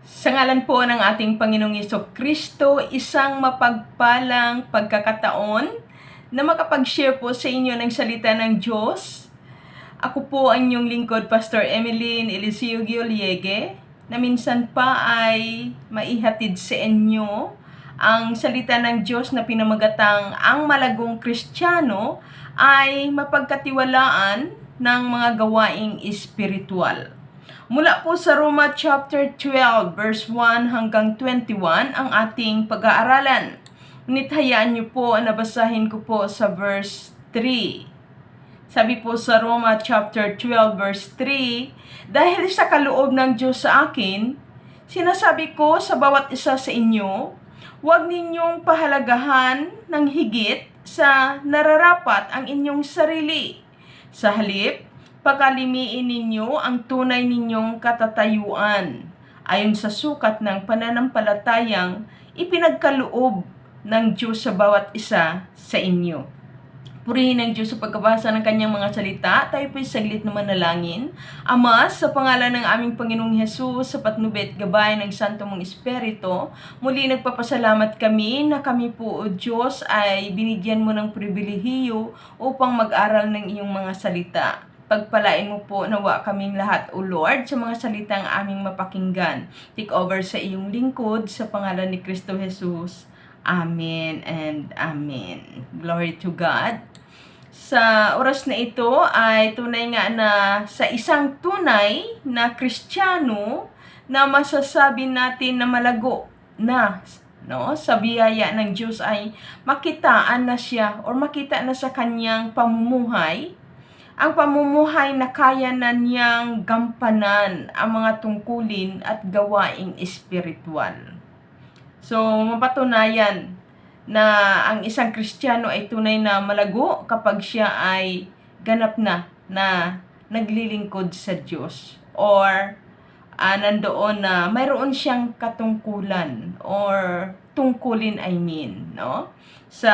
Sa ngalan po ng ating Panginoong Jesucristo, isang mapagpalang pagkakataon na makapag-share po sa inyo ng salita ng Diyos. Ako po ang inyong lingkod, Pastor Emeline Eliseo Gioliege, na minsan pa ay maihatid sa inyo ang salita ng Diyos na pinamagatang ang malagong Kristiyano ay mapagkatiwalaan ng mga gawaing espiritual. Mula po sa Roma chapter 12 verse 1 hanggang 21 ang ating pag-aaralan. Ngunit hayaan niyo po na basahin ko po sa verse 3. Sabi po sa Roma chapter 12 verse 3, dahil sa kaloob ng Diyos sa akin, sinasabi ko sa bawat isa sa inyo, huwag ninyong pahalagahan ng higit sa nararapat ang inyong sarili. Sa halip, pakalimiin ninyo ang tunay ninyong katatayuan ayon sa sukat ng pananampalatayang ipinagkaloob ng Diyos sa bawat isa sa inyo. Purihin ng Diyos sa pagkabasa ng kanyang mga salita. Tayo po'y saglit na manalangin. Ama, sa pangalan ng aming Panginoong Hesus, sa patnubit gabay ng Santo mong Espiritu, muli nagpapasalamat kami na kami po, O Diyos, ay binigyan mo ng pribilehiyo upang mag-aral ng iyong mga salita. Pagpalain mo po nawa kaming lahat, O Lord, sa mga salitang aming mapakinggan. Take over sa iyong lingkod sa pangalan ni Kristo Jesus. Amen and Amen. Glory to God. Sa oras na ito ay tunay nga na sa isang tunay na Kristiyano na masasabi natin na malago na sa biyaya ng Diyos ay makitaan na siya or makita na sa kanyang pamumuhay, ang pamumuhay na kaya na niyang gampanan ang mga tungkulin at gawaing espiritual. So, mapatunayan na ang isang Kristiyano ay tunay na malago kapag siya ay ganap na naglilingkod sa Diyos or nandoon na mayroon siyang katungkulan or tungkulin sa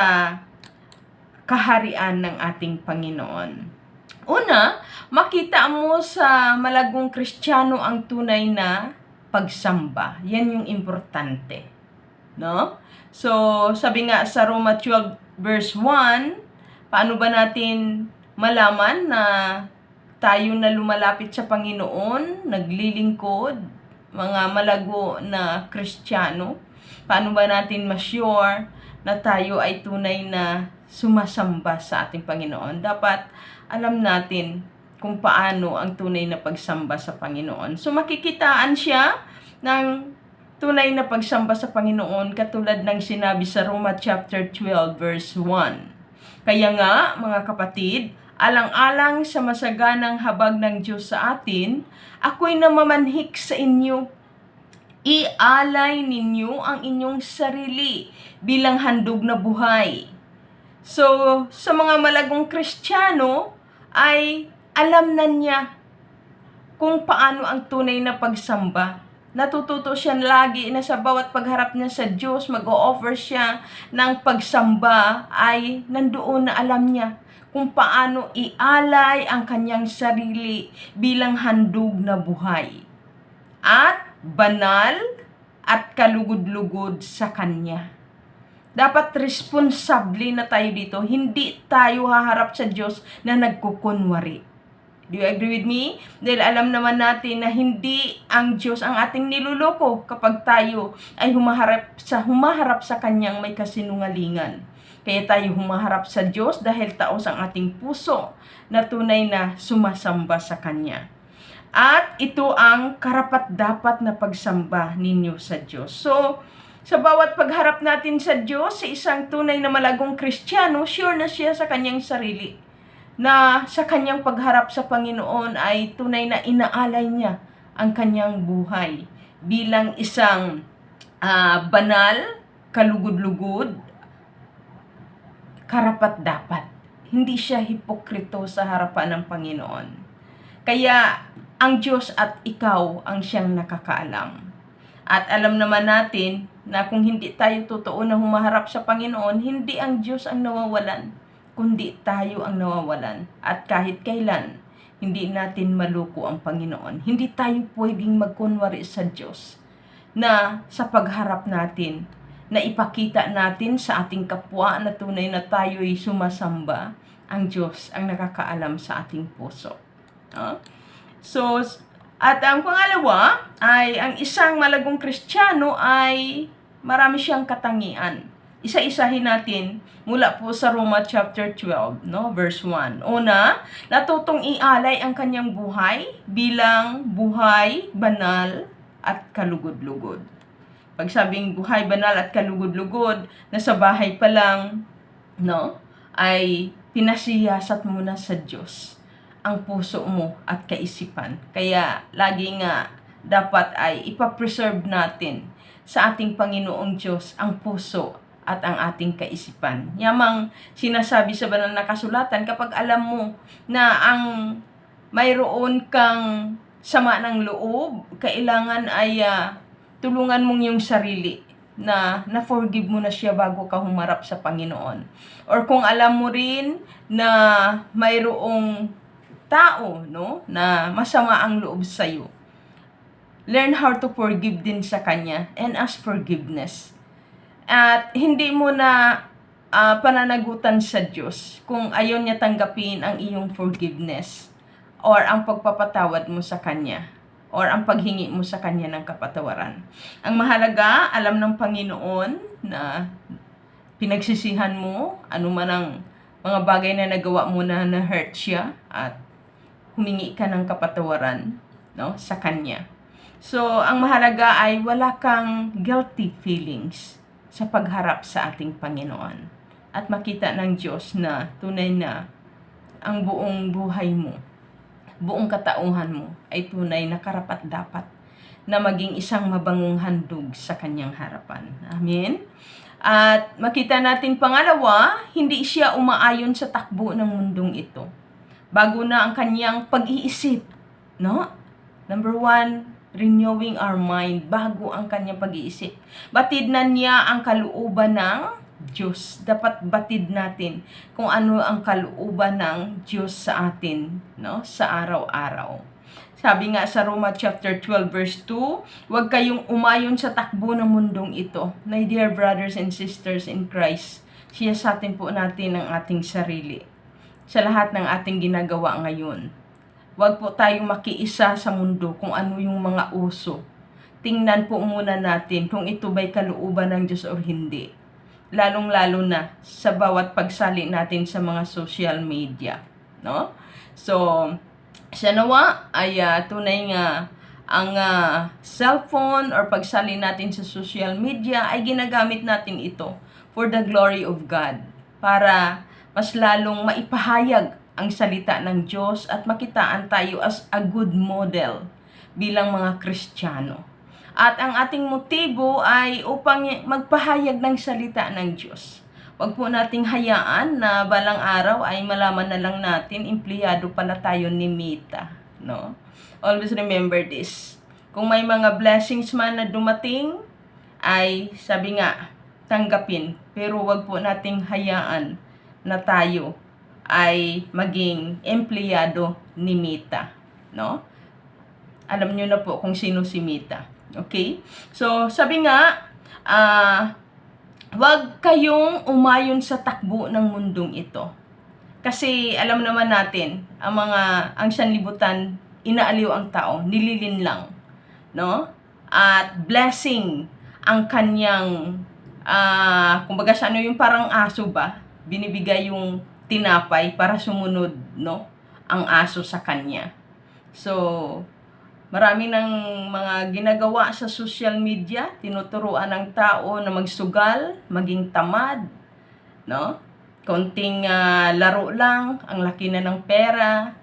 kaharian ng ating Panginoon. Una, makita mo sa malagong Kristiyano ang tunay na pagsamba. Yan yung importante. So, sabi nga sa Roma 12 verse 1, paano ba natin malaman na tayo na lumalapit sa Panginoon, naglilingkod, mga malago na Kristiyano? Paano ba natin ma-sure na tayo ay tunay na sumasamba sa ating Panginoon? Dapat alam natin kung paano ang tunay na pagsamba sa Panginoon. So, makikitaan siya ng tunay na pagsamba sa Panginoon katulad ng sinabi sa Roma chapter 12 verse 1. Kaya nga, mga kapatid, alang-alang sa masaganang habag ng Diyos sa atin, ako'y namamanhik sa inyo. Ialay ninyo ang inyong sarili bilang handog na buhay. So, sa mga malagong Kristiyano ay alam na niya kung paano ang tunay na pagsamba. Natututo siya lagi na sa bawat pagharap niya sa Diyos, mag-o-offer siya ng pagsamba ay nandoon na alam niya kung paano ialay ang kanyang sarili bilang handog na buhay. At banal at kalugod-lugod sa Kanya. Dapat responsable na tayo dito. Hindi tayo haharap sa Diyos na nagkukunwari. Do you agree with me? Dahil alam naman natin na hindi ang Diyos ang ating niluloko kapag tayo ay humaharap sa Kanyang may kasinungalingan. Kaya tayo humaharap sa Diyos dahil taos ang ating puso na tunay na sumasamba sa Kanya. At ito ang karapat-dapat na pagsamba ninyo sa Diyos. So, sa bawat pagharap natin sa Diyos, sa isang tunay na malagong Kristiyano, sure na siya sa kanyang sarili na sa kanyang pagharap sa Panginoon ay tunay na inaalay niya ang kanyang buhay bilang isang banal, kalugod-lugod, karapat-dapat. Hindi siya hipokrito sa harapan ng Panginoon. Kaya ang Diyos at ikaw ang siyang nakakaalam. At alam naman natin na kung hindi tayo totoo na humaharap sa Panginoon, hindi ang Diyos ang nawawalan, kundi tayo ang nawawalan. At kahit kailan, hindi natin maluko ang Panginoon. Hindi tayo pwedeng magkunwari sa Diyos na sa pagharap natin, na ipakita natin sa ating kapwa na tunay na tayo'y sumasamba, ang Diyos ang nakakaalam sa ating puso. So, at ang pangalawa ay ang isang malagong Kristiyano ay marami siyang katangian. Isa-isahin natin mula po sa Roma chapter 12, verse 1. Una, natutong ialay ang kanyang buhay bilang buhay, banal, at kalugod-lugod. Pag sabing buhay, banal, at kalugod-lugod, nasa bahay pa lang, ay pinasiyasat mo na sa Diyos ang puso mo at kaisipan. Kaya lagi nga dapat ay ipapreserve natin sa ating Panginoong Diyos ang puso at ang ating kaisipan. Yamang sinasabi sa banal na kasulatan, kapag alam mo na ang mayroon kang sama ng loob, kailangan ay tulungan mong yung sarili na na-forgive mo na siya bago ka humarap sa Panginoon. Or kung alam mo rin na mayroong tao, na masama ang loob sa iyo, learn how to forgive din sa kanya and ask forgiveness. At hindi mo na pananagutan sa Diyos kung ayaw niya tanggapin ang iyong forgiveness or ang pagpapatawad mo sa kanya or ang paghingi mo sa kanya ng kapatawaran. Ang mahalaga, alam ng Panginoon na pinagsisihan mo anuman ang mga bagay na nagawa mo na na-hurt siya at humingi ka ng kapatawaran sa kanya. So, ang mahalaga ay wala kang guilty feelings sa pagharap sa ating Panginoon. At makita ng Diyos na tunay na ang buong buhay mo, buong katauhan mo ay tunay na karapat-dapat na maging isang mabangong handog sa kanyang harapan. Amen? At makita natin pangalawa, hindi siya umaayon sa takbo ng mundong ito. Bago na ang kanyang pag-iisip, Number 1, renewing our mind, bago ang kanyang pag-iisip. Batid na niya ang kalooban ng Diyos. Dapat batid natin kung ano ang kalooban ng Diyos sa atin, sa araw-araw. Sabi nga sa Roma chapter 12 verse 2, huwag kayong umayon sa takbo ng mundong ito. My dear brothers and sisters in Christ, siyasatin po natin ang ating sarili sa lahat ng ating ginagawa ngayon. Huwag po tayong makiisa sa mundo kung ano yung mga uso. Tingnan po muna natin kung ito ba'y kalooban ng Diyos o hindi. Lalong-lalo na sa bawat pagsali natin sa mga social media. So, sa nawa ay tunay nga ang cellphone or pagsali natin sa social media ay ginagamit natin ito for the glory of God. Para mas lalong maipahayag ang salita ng Diyos at makitaan tayo as a good model bilang mga Kristiyano. At ang ating motibo ay upang magpahayag ng salita ng Diyos. Huwag po nating hayaan na balang araw ay malaman na lang natin, empleyado pala tayo ni Mita. Always remember this. Kung may mga blessings man na dumating, ay sabi nga, tanggapin. Pero huwag po nating hayaan na tayo ay maging empleyado ni Mita. Alam nyo na po kung sino si Mita. Okay? So, sabi nga, huwag kayong umayon sa takbo ng mundong ito. Kasi alam naman natin, ang sanlibutan, inaaliw ang tao, nililin lang. At blessing ang kanyang, kumbaga sa yung parang aso ba? Binibigay yung tinapay para sumunod, ang aso sa kanya. So, marami ng mga ginagawa sa social media, tinuturuan ng tao na magsugal, maging tamad, Konting laro lang, ang laki na ng pera,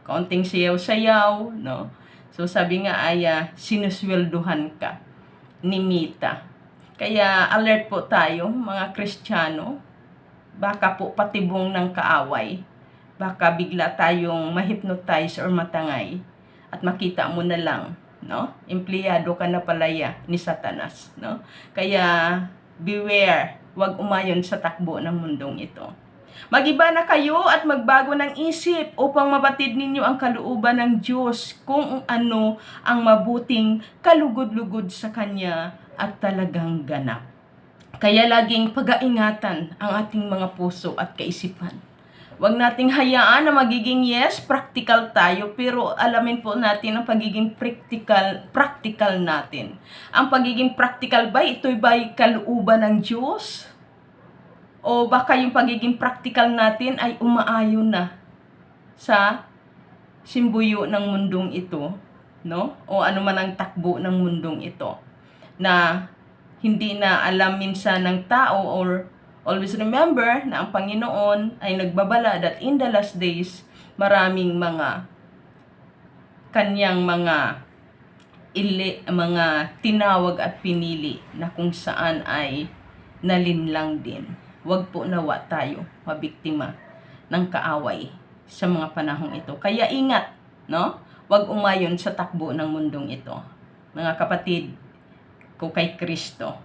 Konting sayaw-sayaw, So, sabi nga ay sinuswelduhan ka ni Mita. Kaya alert po tayo, mga Kristiyano. Baka po patibong ng kaaway. Baka bigla tayong ma-hypnotize or matangay. At makita mo na lang, empleyado ka na palaya ni Satanas. Kaya beware, huwag umayon sa takbo ng mundong ito. Magiba na kayo at magbago ng isip upang mabatid ninyo ang kalooban ng Diyos kung ano ang mabuting kalugod-lugod sa Kanya at talagang ganap. Kaya laging pag-aingatan ang ating mga puso at kaisipan. Huwag nating hayaan na magiging practical tayo, pero alamin po natin ang pagiging practical natin. Ang pagiging practical ba, ito'y ba'y kalooban ng Diyos? O baka yung pagiging practical natin ay umaayon na sa simbuyo ng mundong ito, no? O ano man ang takbo ng mundong ito, na hindi na alam minsan ng tao. Or always remember na ang Panginoon ay nagbabala that in the last days, maraming mga kanyang mga tinawag at pinili na kung saan ay nalinlang din. Huwag po nawa tayo mabiktima ng kaaway sa mga panahong ito. Kaya ingat, no? Huwag umayon sa takbo ng mundong ito. Mga kapatid ko kay Kristo.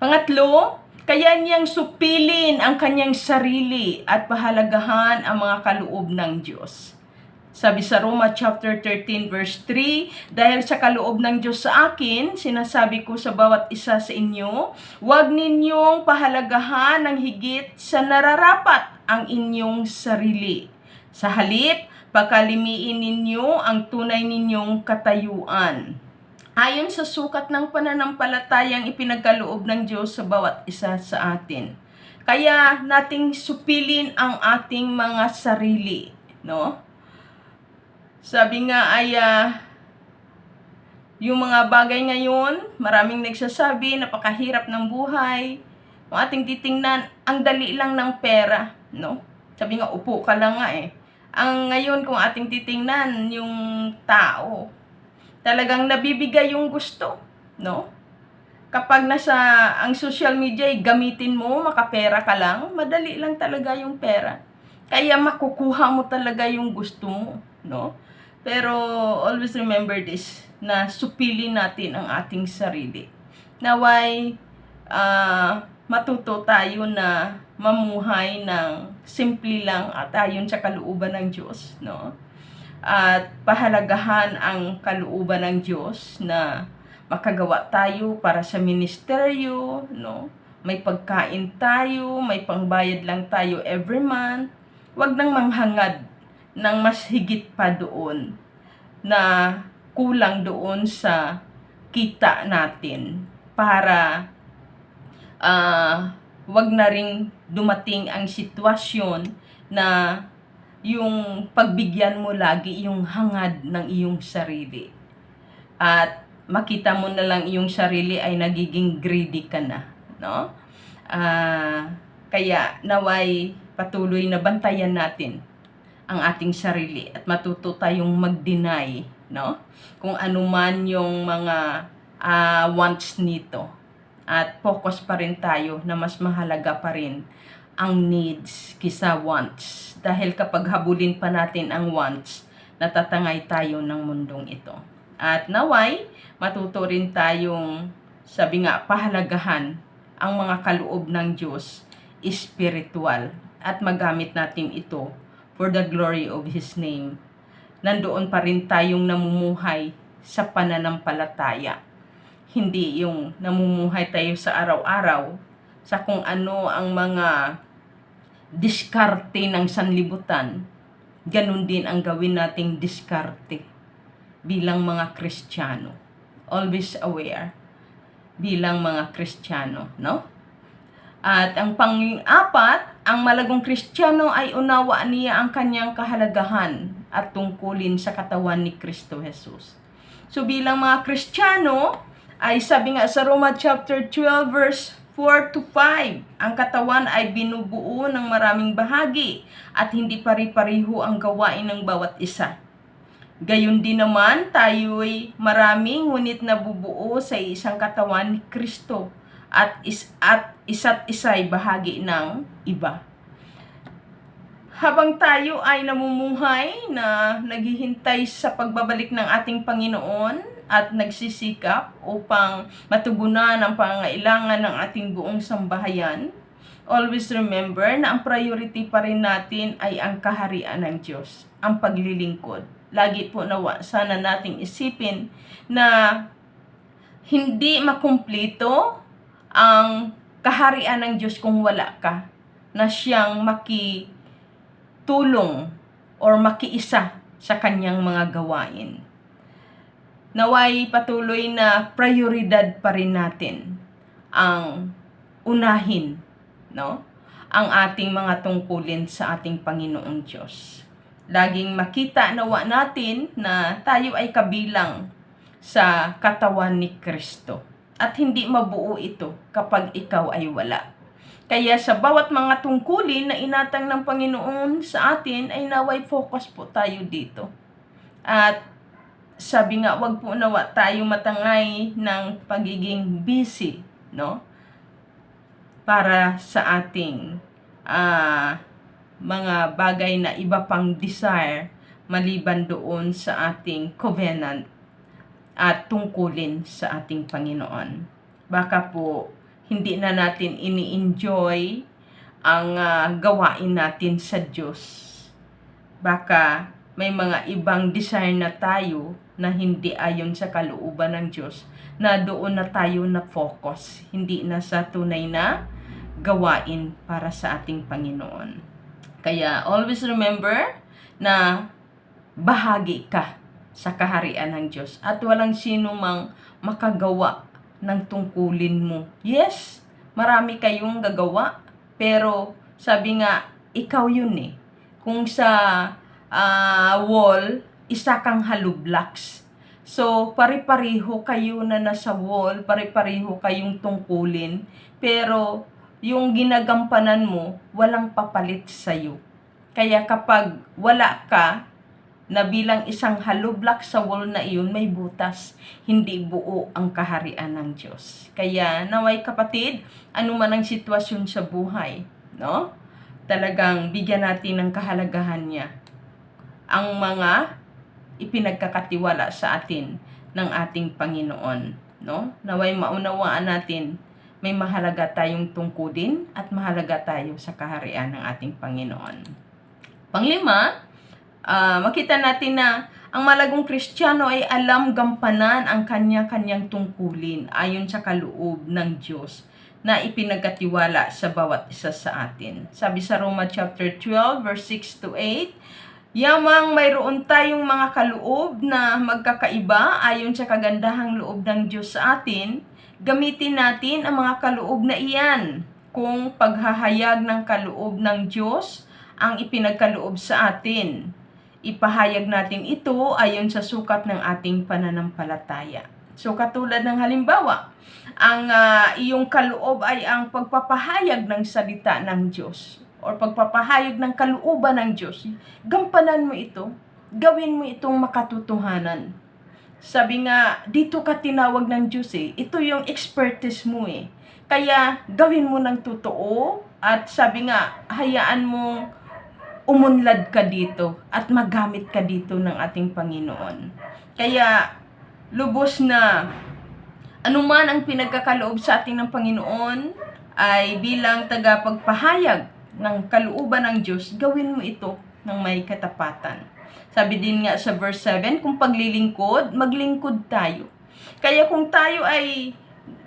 Pangatlo, kaya niyang supilin ang kanyang sarili at pahalagahan ang mga kaloob ng Diyos. Sabi sa Roma chapter 13 verse 3, dahil sa kaloob ng Diyos sa akin, sinasabi ko sa bawat isa sa inyo, huwag ninyong pahalagahan ng higit sa nararapat ang inyong sarili. Sa halip, pakalimiin ninyo ang tunay ninyong katayuan. Ayon sa sukat ng pananampalatayang ipinagkaloob ng Diyos sa bawat isa sa atin. Kaya nating supilin ang ating mga sarili, no? Sabi nga ay yung mga bagay ngayon, maraming nagsasabi, napakahirap ng buhay. Kung ating titingnan, ang dali lang ng pera, no? Sabi nga, upo ka lang nga eh. Ang ngayon, kung ating titingnan, yung tao, talagang nabibigay yung gusto, no? Kapag ang social media, gamitin mo, makapera ka lang, madali lang talaga yung pera. Kaya makukuha mo talaga yung gusto mo, no? Pero always remember this, na supili natin ang ating sarili. Naway matuto tayo na mamuhay ng simple lang at ayon sa kalooban ng Diyos, no? At pahalagahan ang kalooban ng Diyos na makagawa tayo para sa ministeryo, no? May pagkain tayo, may pangbayad lang tayo every month. Huwag nang manghangad ng mas higit pa doon na kulang doon sa kita natin para wag na ring dumating ang sitwasyon na yung pagbigyan mo lagi yung hangad ng iyong sarili. At makita mo na lang iyong sarili ay nagiging greedy ka na, no? Kaya naway patuloy na bantayan natin ang ating sarili at matuto tayong mag-deny, no? Kung ano man yung mga wants nito. At focus pa rin tayo na mas mahalaga pa rin ang needs kisa wants. Dahil kapag habulin pa natin ang wants, natatangay tayo ng mundong ito. At naway, matuto rin tayong, sabi nga, pahalagahan ang mga kaloob ng Diyos, spiritual. At magamit natin ito for the glory of His name. Nandoon pa rin tayong namumuhay sa pananampalataya. Hindi yung namumuhay tayo sa araw-araw sa kung ano ang mga diskarte ng sanlibutan. Ganun din ang gawin nating diskarte bilang mga Kristiyano. Always aware bilang mga Kristiyano, no? At ang pang-apat, ang malagong Kristiyano ay unawa niya ang kanyang kahalagahan at tungkulin sa katawan ni Kristo Jesus. So bilang mga Kristiyano, ay sabi nga sa Roma chapter 12 verse 4 to 5, ang katawan ay binubuo ng maraming bahagi at hindi pari-pariho ang gawain ng bawat isa. Gayon din naman, tayo'y maraming ngunit nabubuo sa isang katawan ni Kristo at isa't isa'y bahagi ng iba. Habang tayo ay namumuhay na naghihintay sa pagbabalik ng ating Panginoon at nagsisikap upang matugunan ang pangangailangan ng ating buong sambahayan, always remember na ang priority pa rin natin ay ang kaharian ng Diyos, ang paglilingkod. Lagi po nawa sana nating isipin na hindi makumpleto ang kaharian ng Diyos kung wala ka na siyang makitulong or makiisa sa kanyang mga gawain. Naway patuloy na prioridad pa rin natin ang unahin, no? Ang ating mga tungkulin sa ating Panginoong Diyos. Laging makita nawa natin na tayo ay kabilang sa katawan ni Kristo. At hindi mabuo ito kapag ikaw ay wala. Kaya sa bawat mga tungkulin na inatang ng Panginoon sa atin ay naway focus po tayo dito. At sabi nga, wag po nawa tayo matangay ng pagiging busy, no? Para sa ating mga bagay na iba pang desire maliban doon sa ating covenant at tungkulin sa ating Panginoon. Baka po hindi na natin ini-enjoy ang gawain natin sa Diyos. Baka may mga ibang desire na tayo na hindi ayon sa kalooban ng Diyos, na doon na tayo na focus, hindi na sa tunay na gawain para sa ating Panginoon. Kaya always remember na bahagi ka sa kaharian ng Diyos at walang sino mang makagawa ng tungkulin mo. Yes, marami kayong gagawa, pero sabi nga, ikaw yun eh. Kung sa wall, isa kang hollow blocks. So, pare-pareho kayo na nasa wall, pare-pareho kayong tungkulin, pero yung ginagampanan mo, walang papalit sa'yo. Kaya kapag wala ka, na bilang isang hollow block sa wall na iyon, may butas, hindi buo ang kaharian ng Diyos. Kaya naway kapatid, ano man ang sitwasyon sa buhay, no? Talagang bigyan natin ng kahalagahan niya ang mga ipinagkakatiwala sa atin ng ating Panginoon, no? Naway maunawaan natin, may mahalaga tayong tungkulin at mahalaga tayo sa kaharian ng ating Panginoon. Panglima, makita natin na ang malagong Kristiyano ay alam gampanan ang kanya-kanyang tungkulin ayon sa kaloob ng Diyos na ipinagkatiwala sa bawat isa sa atin. Sabi sa Roma chapter 12 verse 6 to 8, yamang mayroon tayong mga kaloob na magkakaiba ayon sa kagandahang loob ng Diyos sa atin, gamitin natin ang mga kaloob na iyan kung paghahayag ng kaloob ng Diyos ang ipinagkaloob sa atin. Ipahayag natin ito ayon sa sukat ng ating pananampalataya. So katulad ng halimbawa, ang iyong kaloob ay ang pagpapahayag ng salita ng Diyos o pagpapahayag ng kalooban ng Diyos. Gampanan mo ito, gawin mo itong makatotohanan. Sabi nga, dito ka tinawag ng Diyos eh. Ito yung expertise mo eh. Kaya gawin mo ng totoo at sabi nga, hayaan mo umunlad ka dito at magamit ka dito ng ating Panginoon. Kaya lubos na anuman ang pinagkakaloob sa ating ng Panginoon ay bilang tagapagpahayag ng kalooban ng Diyos, gawin mo ito ng may katapatan. Sabi din nga sa verse 7, kung paglilingkod, maglingkod tayo. Kaya kung tayo ay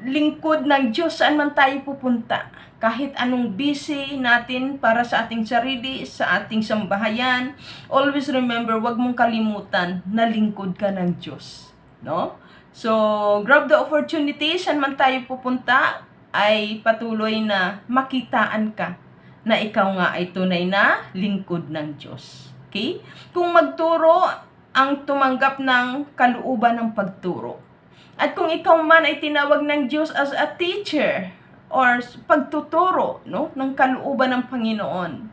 lingkod ng Diyos, saan man tayo pupunta, kahit anong busy natin para sa ating sarili, sa ating sambahayan, always remember, wag mong kalimutan na lingkod ka ng Diyos. No? So, grab the opportunity, saan man tayo pupunta, ay patuloy na makitaan ka na ikaw nga ay tunay na lingkod ng Diyos. Okay? Kung magturo, ang tumanggap ng kalooban ng pagturo. At kung ikaw man ay tinawag ng Diyos as a teacher, or pagtuturo, no, ng kalooban ng Panginoon,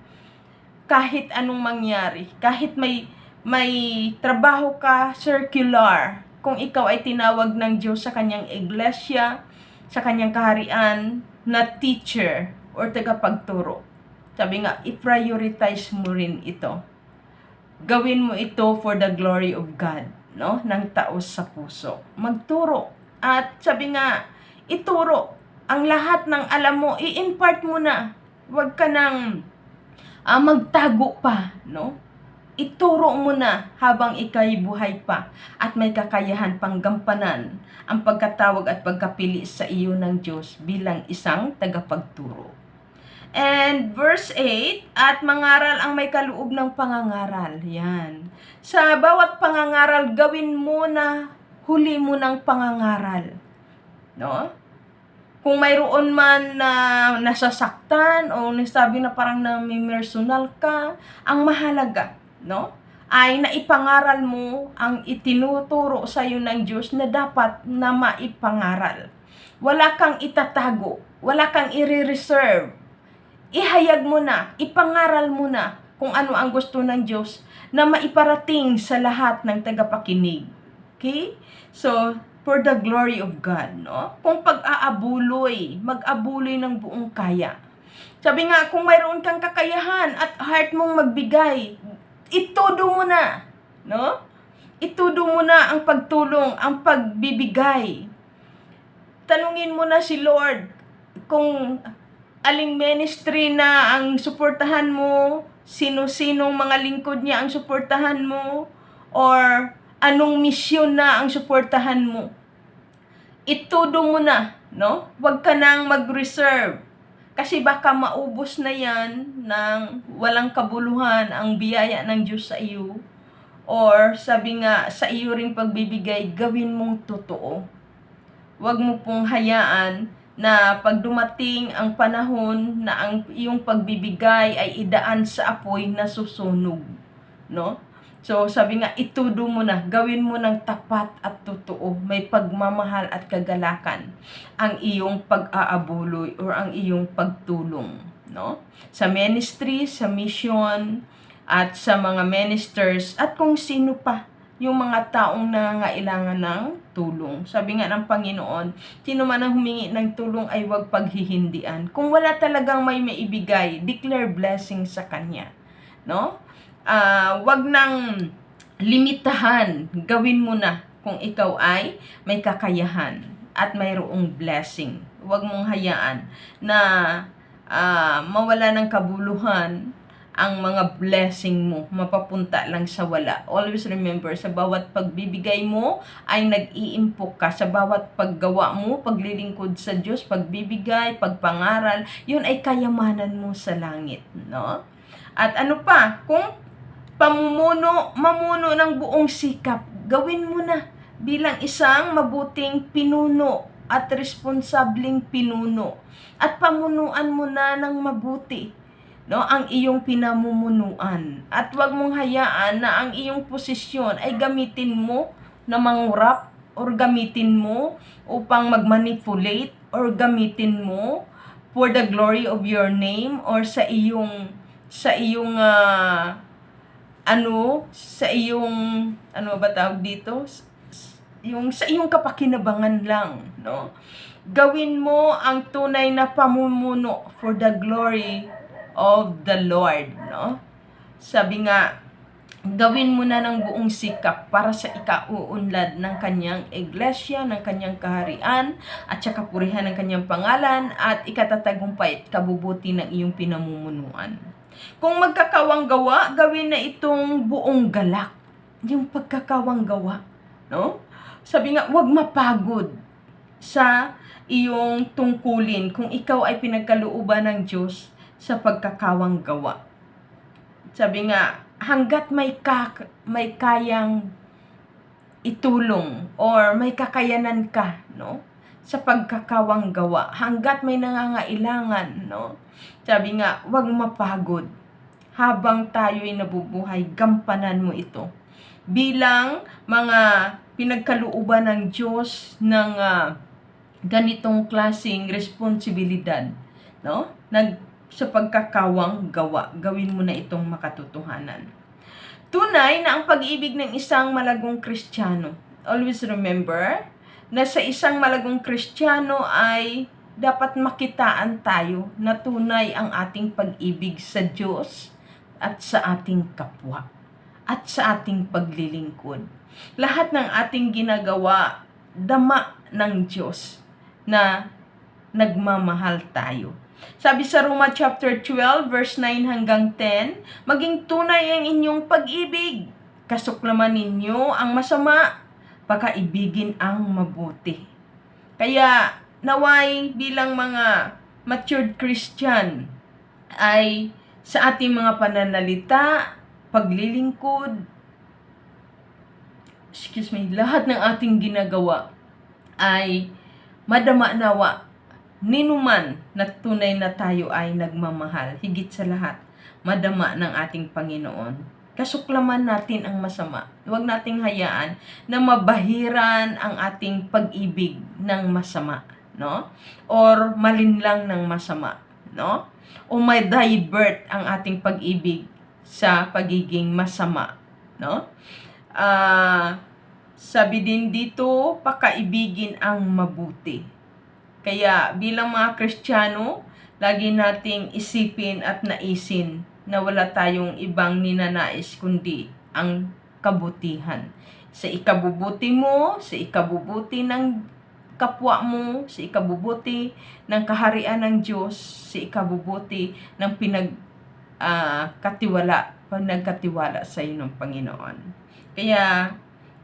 kahit anong mangyari, kahit may trabaho ka circular, kung ikaw ay tinawag ng Diyos sa kanyang iglesia, sa kanyang kaharian na teacher or tagapagturo, sabi nga, i-prioritize mo rin ito. Gawin mo ito for the glory of God, no, ng taos sa puso. Magturo. At sabi nga, ituro ang lahat ng alam mo, i-impart mo na. Huwag ka nang magtago pa, no? Ituro mo na habang ika'y buhay pa at may kakayahan pang gampanan ang pagkatawag at pagkapili sa iyo ng Diyos bilang isang tagapagturo. And verse 8, at mangaral ang may kaloob ng pangangaral. Yan. Sa bawat pangangaral, gawin mo na huli mo ng pangangaral. No? Kung mayroon man na nasasaktan o nasabi na parang nami-personal ka, ang mahalaga, no, ay naipangaral mo ang itinuturo sa iyo ng Diyos na dapat na maipangaral. Wala kang itatago, wala kang i-reserve. Ihayag mo na, ipangaral mo na kung ano ang gusto ng Diyos na maiparating sa lahat ng tagapakinig. Okay? So, for the glory of God, no? Kung pag-aabuloy, mag-abuloy ng buong kaya. Sabi nga, kung mayroon kang kakayahan at heart mong magbigay, itudo mo na, no? Itudo mo na ang pagtulong, ang pagbibigay. Tanungin mo na si Lord kung aling ministry na ang suportahan mo, sino-sinong mga lingkod niya ang suportahan mo, or anong misyon na ang suportahan mo. Itudo mo na, no? Huwag ka nang mag-reserve. Kasi baka maubos na yan ng walang kabuluhan ang biyaya ng Diyos sa iyo. Or sabi nga, sa iyo ring pagbibigay, gawin mong totoo. Huwag mo pong hayaan na pag dumating ang panahon na ang iyong pagbibigay ay idaan sa apoy na susunog, no? So, sabi nga, itudo mo na, gawin mo ng tapat at totoo, may pagmamahal at kagalakan ang iyong pag-aabuloy or ang iyong pagtulong, no? Sa ministry, sa mission, at sa mga ministers, at kung sino pa yung mga taong nangangailangan ng tulong. Sabi nga ng Panginoon, sino man ang humingi ng tulong ay huwag paghihindian. Kung wala talagang may maibigay, declare blessing sa kanya, no? Wag nang limitahan, gawin mo na kung ikaw ay may kakayahan at mayroong blessing. Wag mong hayaan na mawala ng kabuluhan ang mga blessing mo, mapapunta lang sa wala. Always remember, sa bawat pagbibigay mo ay nag-iimpok ka. Sa bawat paggawa mo, paglilingkod sa Diyos, pagbibigay, pagpangaral, yun ay kayamanan mo sa langit, no? At ano pa, kung mamuno ng buong sikap, gawin mo na bilang isang mabuting pinuno at responsableng pinuno. At pamunuan mo na ng mabuti, no, ang iyong pinamumunuan. At huwag mong hayaan na ang iyong posisyon ay gamitin mo na mangurap or gamitin mo upang magmanipulate or gamitin mo for the glory of your name or sa iyong yung sa iyong kapakinabangan lang, no? Gawin mo ang tunay na pamumuno for the glory of the Lord, no? Sabi nga, gawin mo na ng buong sikap para sa ikauunlad ng kanyang iglesia, ng kanyang kaharian, at sa kapurihan ng kanyang pangalan, at ikatatagumpay at kabubuti ng iyong pinamumunuan. Kung magkakawang gawa, gawin na itong buong galak. Yung pagkakawang gawa, no? Sabi nga, huwag mapagod sa iyong tungkulin kung ikaw ay pinagkalooban ng Diyos sa pagkakawang gawa. Sabi nga, hanggat may kayang itulong or may kakayanan ka, no, sa pagkakawang gawa, hanggat may nangangailangan, no, sabi nga, huwag mapagod. Habang tayo'y nabubuhay, gampanan mo ito bilang mga pinagkalooban ng Diyos ng ganitong klaseng responsibilidad, no? Sa pagkakawang gawa, gawin mo na itong makatotohanan. Tunay na ang pag-ibig ng isang malagong Kristiyano. Always remember na sa isang malagong Kristiyano ay dapat makitaan tayo na tunay ang ating pag-ibig sa Diyos at sa ating kapwa at sa ating paglilingkod. Lahat ng ating ginagawa, dama ng Diyos na nagmamahal tayo. Sabi sa Roma chapter 12, verse 9 hanggang 10, maging tunay ang inyong pag-ibig. Kasuklaman ninyo ang masama, pakaibigin ang mabuti. Kaya naway bilang mga matured Christian ay sa ating mga pananalita, paglilingkod, lahat ng ating ginagawa ay madama nawa ninuman na tunay na tayo ay nagmamahal. Higit sa lahat, madama ng ating Panginoon. Kasuklaman natin ang masama. Huwag nating hayaan na mabahiran ang ating pag-ibig ng masama, no? Or malinlang ng masama, no? O may divert ang ating pag-ibig sa pagiging masama, no? Sabi din dito, pakaibigin ang mabuti. Kaya bilang mga Kristiyano, lagi nating isipin at naisin na wala tayong ibang ninanais kundi ang kabutihan. Sa ikabubuti mo, sa ikabubuti ng kapwa mo, sa ikabubuti ng kaharian ng Diyos, sa ikabubuti ng pinagkatiwala sa iyo ng Panginoon. Kaya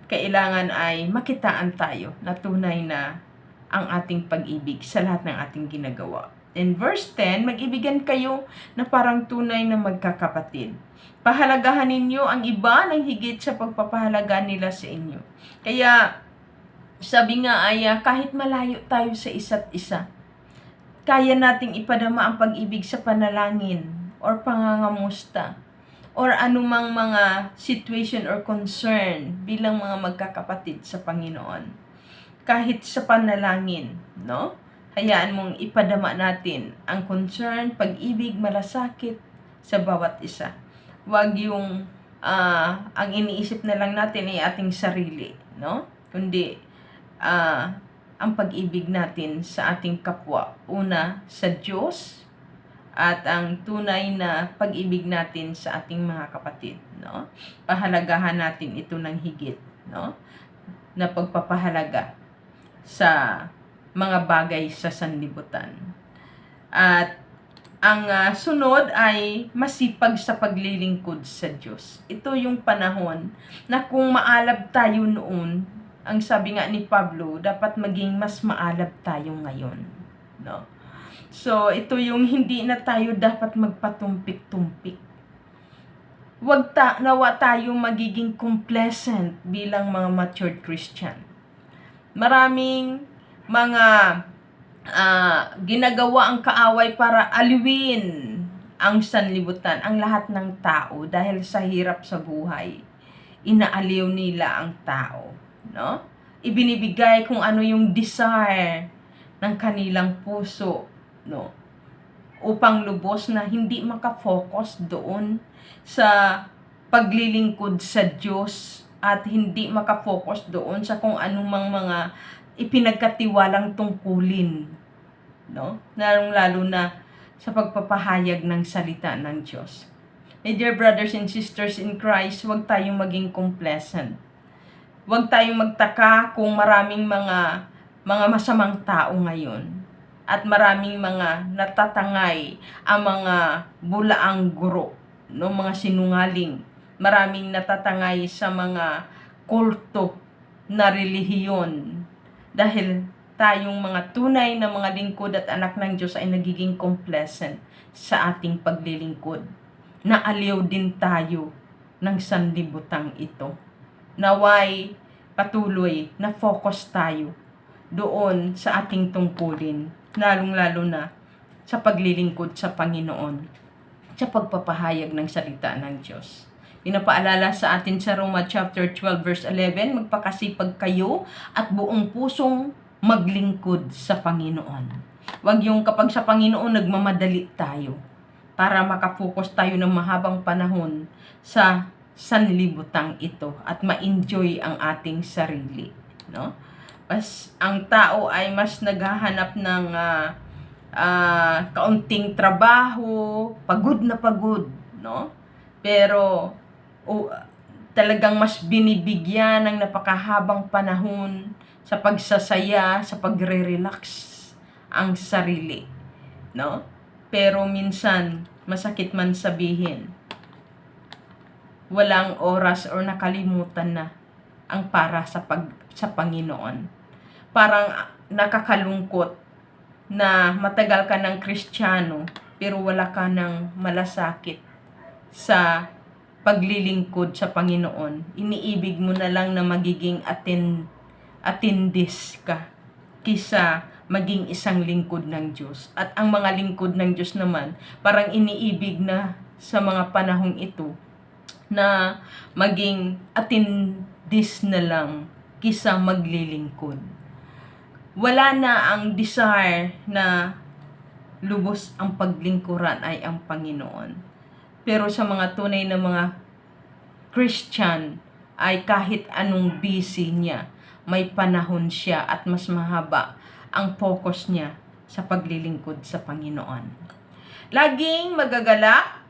kailangan ay makitaan tayo na tunay na ang ating pag-ibig sa lahat ng ating ginagawa. In verse 10, mag-ibigan kayo na parang tunay na magkakapatid. Pahalagahan ninyo ang iba ng higit sa pagpapahalaga nila sa inyo. Kaya, sabi nga ay kahit malayo tayo sa isa't isa, kaya nating ipadama ang pag-ibig sa panalangin or pangangamusta or anumang mga situation or concern bilang mga magkakapatid sa Panginoon. Kahit sa panalangin, no? Hayaan mong ipadama natin ang concern, pag-ibig, malasakit sa bawat isa. Huwag yung ang iniisip na lang natin ay ating sarili, no? Kundi ang pag-ibig natin sa ating kapwa. Una, sa Diyos, at ang tunay na pag-ibig natin sa ating mga kapatid, no? Pahalagahan natin ito ng higit, no? Na pagpapahalaga sa mga bagay sa sanlibutan. At ang sunod ay masipag sa paglilingkod sa Diyos. Ito yung panahon na kung maalab tayo noon, ang sabi nga ni Pablo, dapat maging mas maalab tayo ngayon, no? So, ito yung hindi na tayo dapat magpatumpik-tumpik. Nawa tayo magiging complacent bilang mga matured Christian. Maraming mga ginagawa ang kaaway para aliwin ang sanlibutan, ang lahat ng tao dahil sa hirap sa buhay. Inaaliw nila ang tao, no? Ibinibigay kung ano yung desire ng kanilang puso, no? Upang lubos na hindi makafocus doon sa paglilingkod sa Diyos at hindi makafocus doon sa kung anumang mga ipinagkatiwalang tungkulin, no? Lalo na sa pagpapahayag ng salita ng Diyos. My dear brothers and sisters in Christ, huwag tayong maging complacent. Huwag tayong magtaka kung maraming mga masamang tao ngayon at maraming mga natatangay ang mga bulaang guro, no? Mga sinungaling. Maraming natatangay sa mga kulto na relihiyon dahil tayong mga tunay na mga lingkod at anak ng Diyos ay nagiging complacent sa ating paglilingkod. Naaliw din tayo ng sanlibutang ito. Naway patuloy na focus tayo doon sa ating tungkulin, lalong-lalo na sa paglilingkod sa Panginoon, sa pagpapahayag ng salita ng Diyos. Pinapaalala sa atin sa Roma chapter 12 verse 11, magpakasipag kayo at buong pusong maglingkod sa Panginoon. Huwag yung kapag sa Panginoon nagmamadali tayo para makapokus tayo ng mahabang panahon sa sanlibutang ito at ma-enjoy ang ating sarili, no? Ang tao ay mas naghahanap ng kaunting trabaho, pagod na pagod, no? Pero talagang mas binibigyan ng napakahabang panahon sa pagsasaya, sa pagre-relax ang sarili, no? pero minsan masakit man sabihin, walang oras or nakalimutan na ang para sa Panginoon. Parang nakakalungkot na matagal ka ng Kristiyano pero wala ka ng malasakit sa paglilingkod sa Panginoon. Iniibig mo na lang na magiging attendis ka kisa maging isang lingkod ng Diyos. At ang mga lingkod ng Diyos naman, parang iniibig na sa mga panahong ito na maging attendis na lang kisa maglilingkod. Wala na ang desire na lubos ang paglingkuran ay ang Panginoon. Pero sa mga tunay na mga Christian ay kahit anong busy niya, may panahon siya at mas mahaba ang focus niya sa paglilingkod sa Panginoon. Laging magagalak,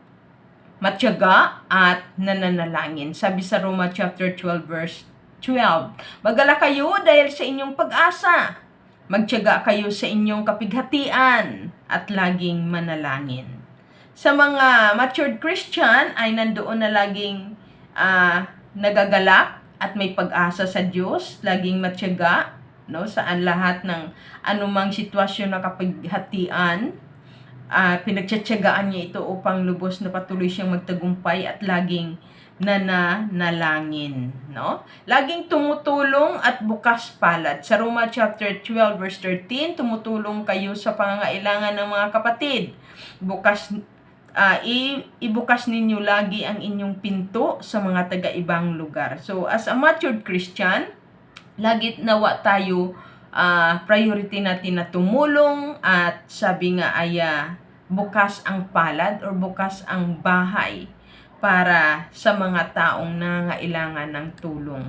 matyaga at nananalangin. Sabi sa Roma chapter 12 verse 12, "Magalak kayo dahil sa inyong pag-asa. Magtiyaga kayo sa inyong kapighatian at laging manalangin." Sa mga matured Christian ay nandoon na laging nagagalak at may pag-asa sa Diyos, laging matyaga, no, saan lahat ng anumang sitwasyon na kapighatian, pinagtiyatyagaan niya ito upang lubos na patuloy siyang magtagumpay at laging nananalangin, no? Laging tumutulong at bukas palad. Sa Roma chapter 12 verse 13, tumutulong kayo sa pangangailangan ng mga kapatid. Ibukas ninyo lagi ang inyong pinto sa mga taga-ibang lugar. So, as a matured Christian, lagi nawa tayo, priority natin na tumulong at sabi nga ay bukas ang palad or bukas ang bahay para sa mga taong nangailangan ng tulong.